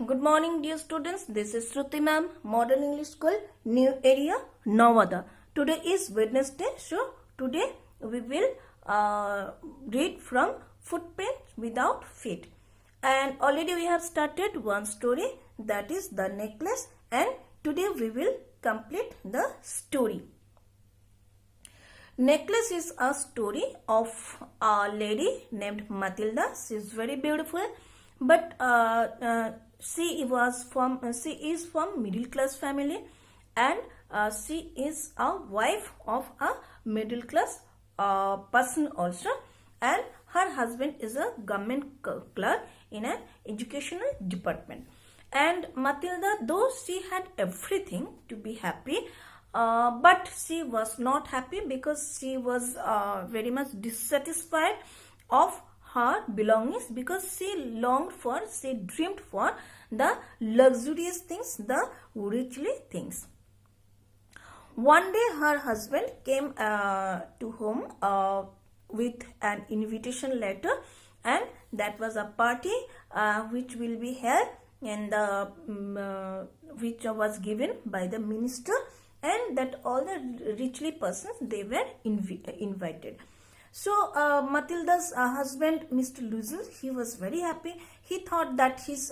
Good morning, dear students. This is Shruti ma'am, Modern English School, New Area, Navada. Today is Wednesday, so today we will read from Footprints Without Feet. And already we have started one story, that is The Necklace, and today we will complete the story. Necklace is a story of a lady named Matilda. She is very beautiful, but she is from middle class family, and she is a wife of a middle class person also, and her husband is a government clerk in an educational department. And Matilda, though she had everything to be happy, but she was not happy because she was very much dissatisfied of her belongings, because she dreamed for the luxurious things, the richly things. One day her husband came to home with an invitation letter, and that was a party which will be held, and which was given by the minister, and that all the richly persons, they were invited. So Matilda's husband, Mr. Luzel, he was very happy. He thought that his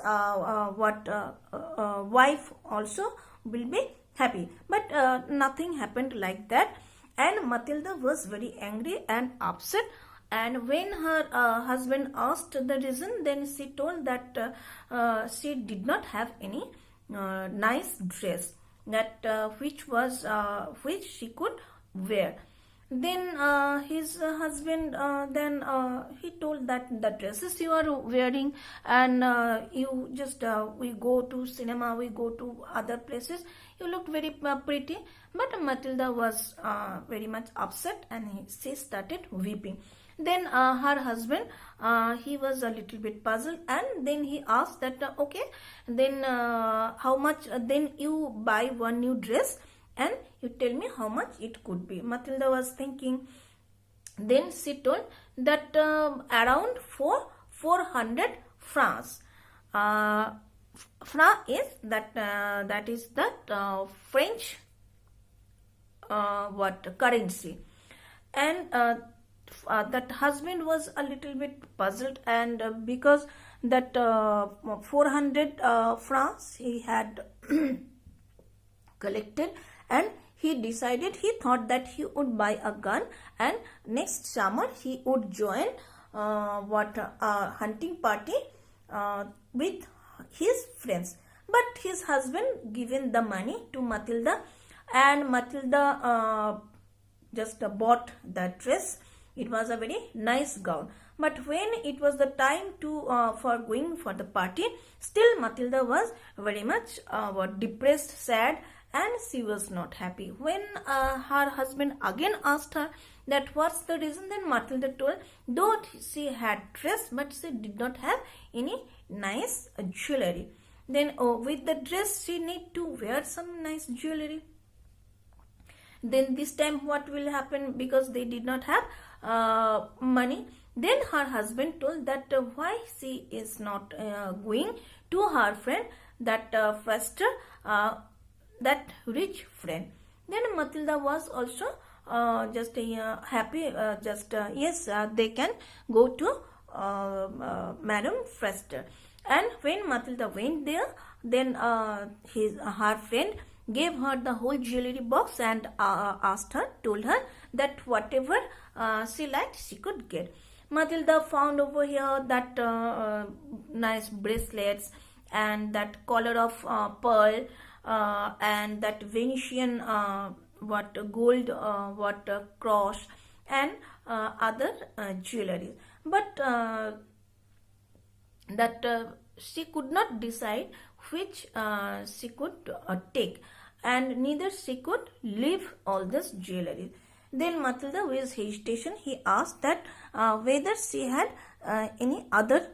wife also will be happy, but nothing happened like that, and Matilda was very angry and upset. And when her husband asked the reason, then she told that she did not have any nice dress that which she could wear. Then his husband he told that the dresses you are wearing, and you just we go to cinema, we go to other places, you look very pretty. But Matilda was very much upset, and she started weeping. Then her husband, he was a little bit puzzled, and then he asked that okay, then how much, then you buy one new dress and you tell me how much it could be. Matilda was thinking. Then she told that around 400 francs. Franc is that is that French currency. And that husband was a little bit puzzled, and because that 400 francs he had collected, and he thought that he would buy a gun, and next summer he would join a hunting party with his friends. But his husband given the money to Matilda, and Matilda just bought that dress. It was a very nice gown. But when it was the time for going for the party, still Matilda was very much depressed, sad, and she was not happy. When her husband again asked her that what's the reason, then Matilda told, though she had dress, but she did not have any nice jewelry. Then with the dress she need to wear some nice jewelry. Then this time what will happen, because they did not have money. Then her husband told that why she is not going to her friend, that Fester, that rich friend. Then Matilda was also just happy, yes, they can go to Madame Fester. And when Matilda went there, then her friend gave her the whole jewelry box, and told her that whatever she liked she could get. Matilda found over here that nice bracelets, and that collar of pearl, and that Venetian gold cross, and other jewelry. But that she could not decide which she could take, and neither she could leave all this jewelry. Then Matilda, with hesitation, he asked that whether she had any other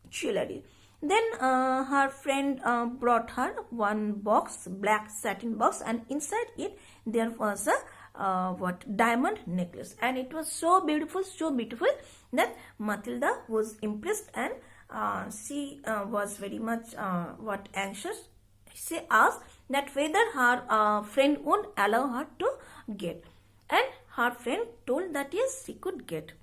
jewelry. Then her friend brought her one box, black satin box, and inside it there was a diamond necklace, and it was so beautiful that Matilda was impressed, and she was very much anxious. She asked that whether her friend would allow her to get, and her friend told that yes, she could get.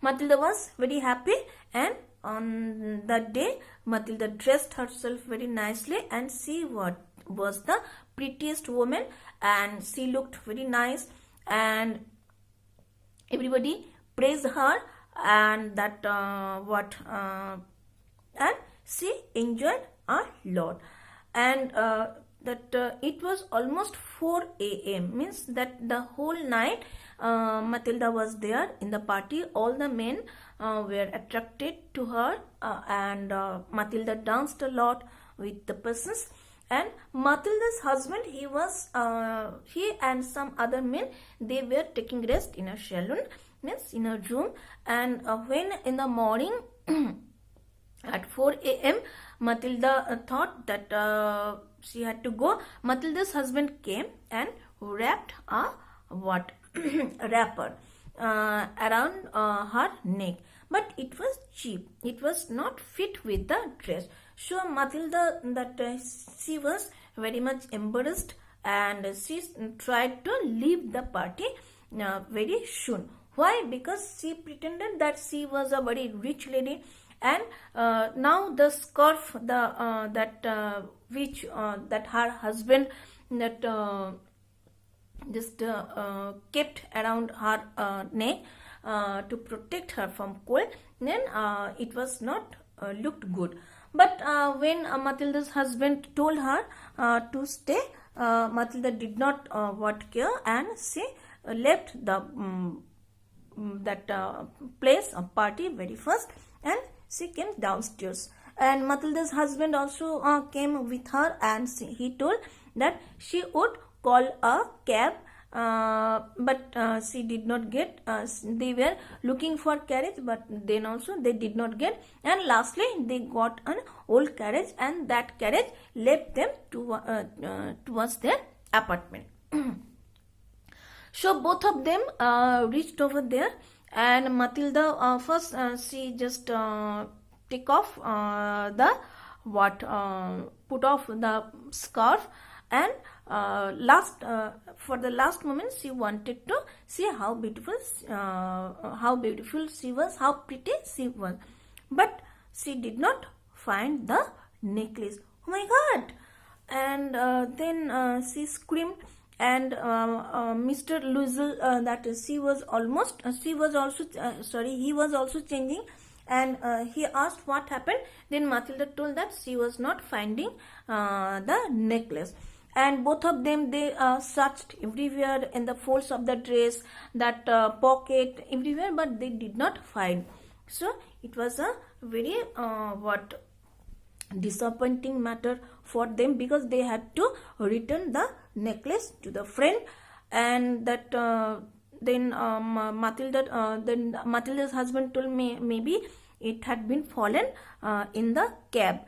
Matilda was very happy, and on that day Matilda dressed herself very nicely, and she was the prettiest woman, and she looked very nice, and everybody praised her, and that and she enjoyed a lot. And that it was almost 4 a.m. means that the whole night Matilda was there in the party. All the men were attracted to her, and Matilda danced a lot with the persons. And Matilda's husband, he and some other men, they were taking rest in a saloon, means in a room. And when in the morning at 4 a.m. Matilda thought that she had to go, Matilda's husband came and wrapped a wrapper around her neck, but it was cheap. It was not fit with the dress. So Matilda, that she was very much embarrassed, and she tried to leave the party very soon. Why? Because she pretended that she was a very rich lady, and now the scarf that her husband that just kept around her neck to protect her from cold, then it was not looked good. But when Matilda's husband told her to stay, Matilda did not care, and she left the that place of party very first, and she came downstairs. And Matilda's husband also came with her, and he told that she would call a cab, but she did not get. They were looking for carriage, but then also they did not get, and lastly they got an old carriage, and that carriage led them towards their apartment. So both of them reached over there, and Matilda first she just take off put off the scarf, and for the last moment she wanted to see how beautiful she was, how pretty she was, but she did not find the necklace. Oh my God! And then she screamed, and Mr. Luizel, that he was also changing, and he asked what happened. Then Matilda told that she was not finding the necklace, and both of them, they searched everywhere in the folds of the dress, that pocket, everywhere, but they did not find. So it was a very disappointing matter for them, because they had to return the necklace to the friend. And that then Matilda's husband told me maybe it had been fallen in the cab.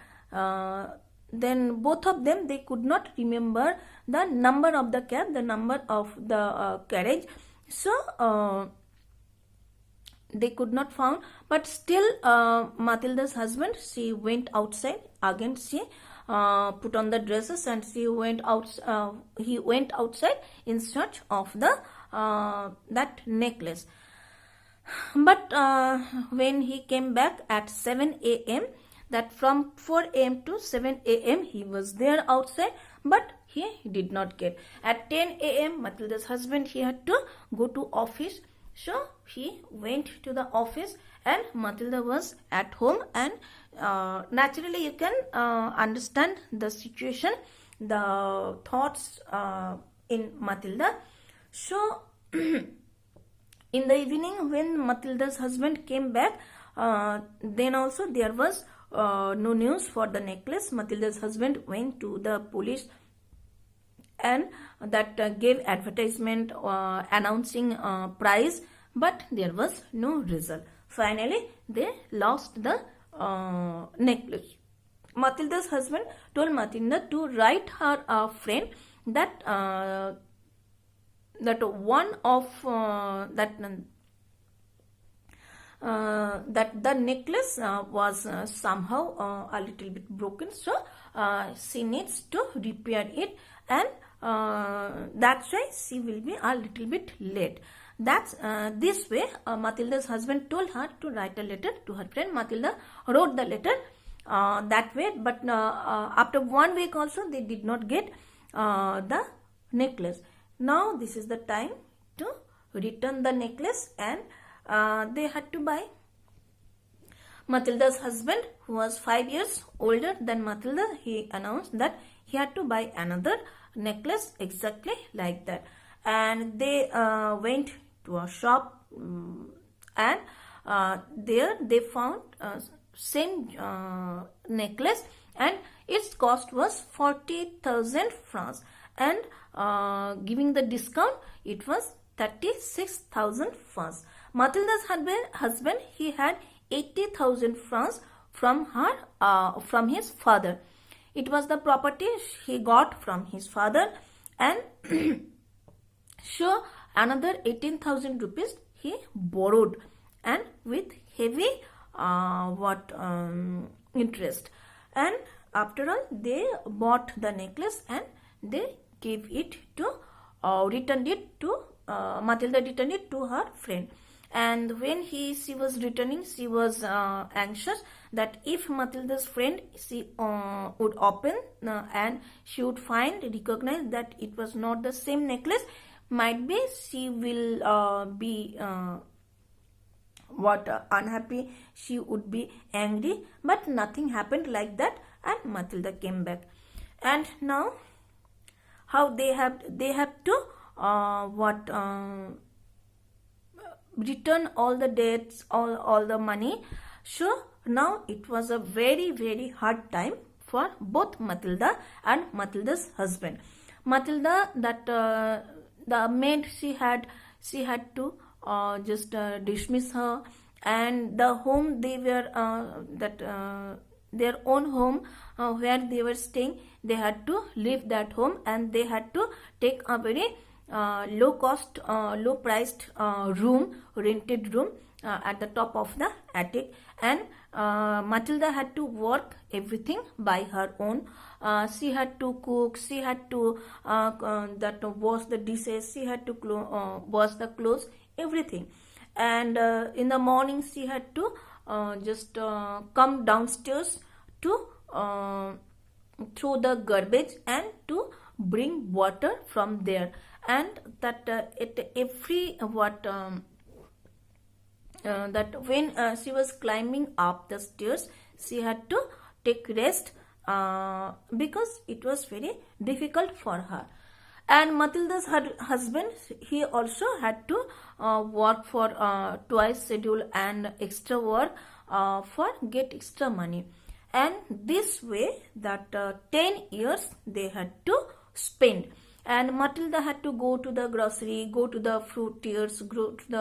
Then both of them, they could not remember the number of the cab, the number of the carriage, so they could not found. But still Matilda's husband, she went outside again. She put on the dresses, and he went outside in search of the that necklace. But when he came back at 7 a.m., that from 4 a.m. to 7 a.m. he was there outside, but he did not get. At 10 a.m. Matilda's husband, he had to go to office, so he went to the office, and Matilda was at home. And naturally you can understand the situation, the thoughts in Matilda. So in the evening, when Matilda's husband came back, then also there was no news for the necklace. Matilda's husband went to the police, and that gave advertisement announcing prize, but there was no result. Finally they lost the necklace. Matilda's husband told Matilda to write her friend that one of that the necklace was somehow a little bit broken, so she needs to repair it, and that's why she will be a little bit late. That's this way Matilda's husband told her to write a letter to her friend. Matilda wrote the letter that way, but after 1 week also they did not get the necklace. Now this is the time to return the necklace, and they had to buy. Matilda's husband, who was 5 years older than Matilda, he announced that he had to buy another necklace exactly like that, and they went to a shop, and there they found same necklace, and its cost was 40,000 francs, and giving the discount it was 36,000 francs. Matilda's husband, he had 80,000 francs from his father. It was the property he got from his father, and so another 18,000 rupees he borrowed, and with heavy interest. And after all, they bought the necklace and they gave it to returned it to Matilda returned it to her friend. And when she was returning, she was anxious that if Matilda's friend she would open and she would recognize that it was not the same necklace, might be she will be unhappy, she would be angry. But nothing happened like that, and Matilda came back. And now how they have to return all the debts, all the money. So now it was a very, very hard time for both Matilda and Matilda's husband. Matilda, that the maid she had to just dismiss her, and the home they were their own home where they were staying, they had to leave that home, and they had to take a very low priced rented room at the top of the attic. And Matilda had to work everything by her own. She had to cook, she had to wash the dishes, she had to wash the clothes, everything. And in the morning she had to just come downstairs to throw the garbage and to bring water from there. And that that when she was climbing up the stairs, she had to take rest because it was very difficult for her. And Matilda's husband, he also had to work for twice schedule and extra work for get extra money. And this way that 10 years they had to spend. And Matilda had to go to the grocery, go to the fruitiers, go to the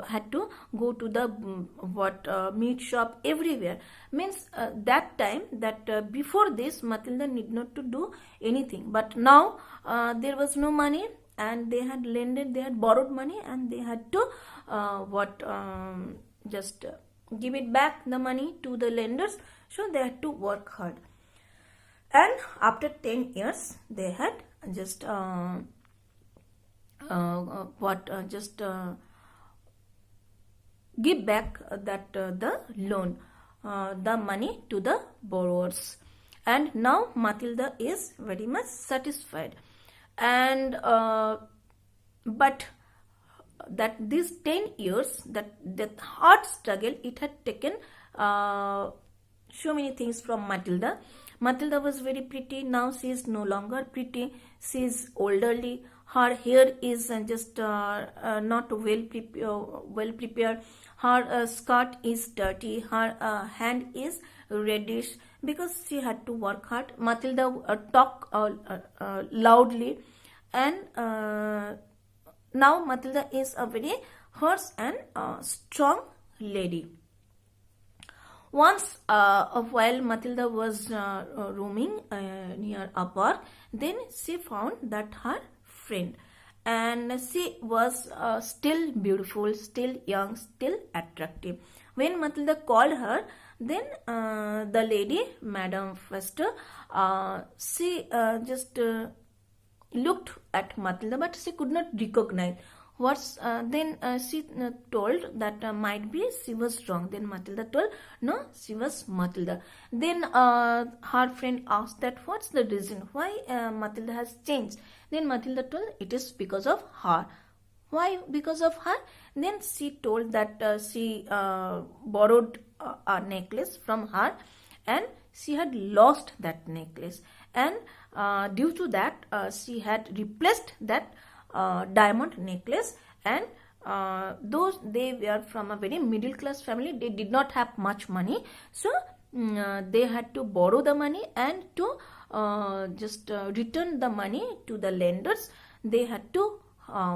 had to go to the meat shop, everywhere. Means that time, that before this Matilda need not to do anything, but now there was no money, and they had borrowed money, and they had to just give it back the money to the lenders. So they had to work hard. And after 10 years, they had just give back the loan, the money to the borrowers. And now Matilda is very much satisfied. And but that these 10 years, that hard struggle, it had taken so many things from Matilda. Matilda was very pretty. Now she is no longer pretty. She is elderly. Her hair is just not well prepared. Her skirt is dirty. Her hand is reddish because she had to work hard. Matilda talk loudly, and now Matilda is a very horse and strong lady. Once, while Matilda was roaming near a park, then she found that her friend, and she was still beautiful, still young, still attractive. When Matilda called her, then the lady, Madame Foster, she just looked at Matilda, but she could not recognize. Then she told that might be she was wrong. Then Matilda told no, she was Matilda. Then her friend asked that what's the reason why Matilda has changed. Then Matilda told it is because of her. Why because of her? Then she told that she borrowed a necklace from her and she had lost that necklace, and due to that she had replaced that diamond necklace, and those they were from a very middle class family. They did not have much money, so they had to borrow the money and to just return the money to the lenders. They had to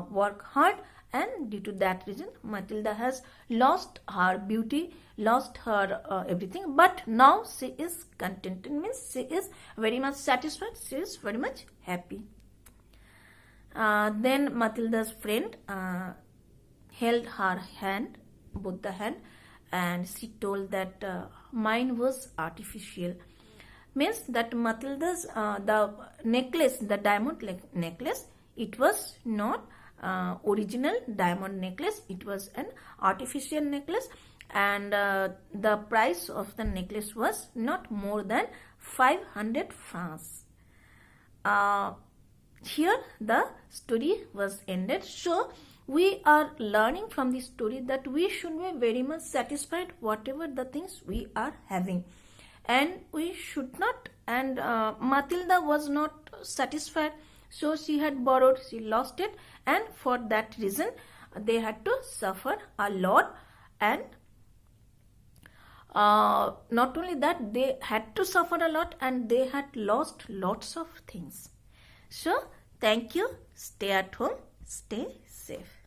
work hard, and due to that reason Matilda has lost her beauty, lost her everything, but now she is contented, means she is very much satisfied, she is very much happy. Then Matilda's friend held her hand, both the hand, and she told that mine was artificial. Means that Matilda's the necklace, the diamond necklace, it was not original diamond necklace, it was an artificial necklace, and the price of the necklace was not more than 500 francs. Here the story was ended. So we are learning from this story that we should be very much satisfied whatever the things we are having, and we should not, and Matilda was not satisfied, so she had borrowed, she lost it, and for that reason they had to suffer a lot, and not only that, they had to suffer a lot and they had lost lots of things. So thank you, stay at home, stay safe.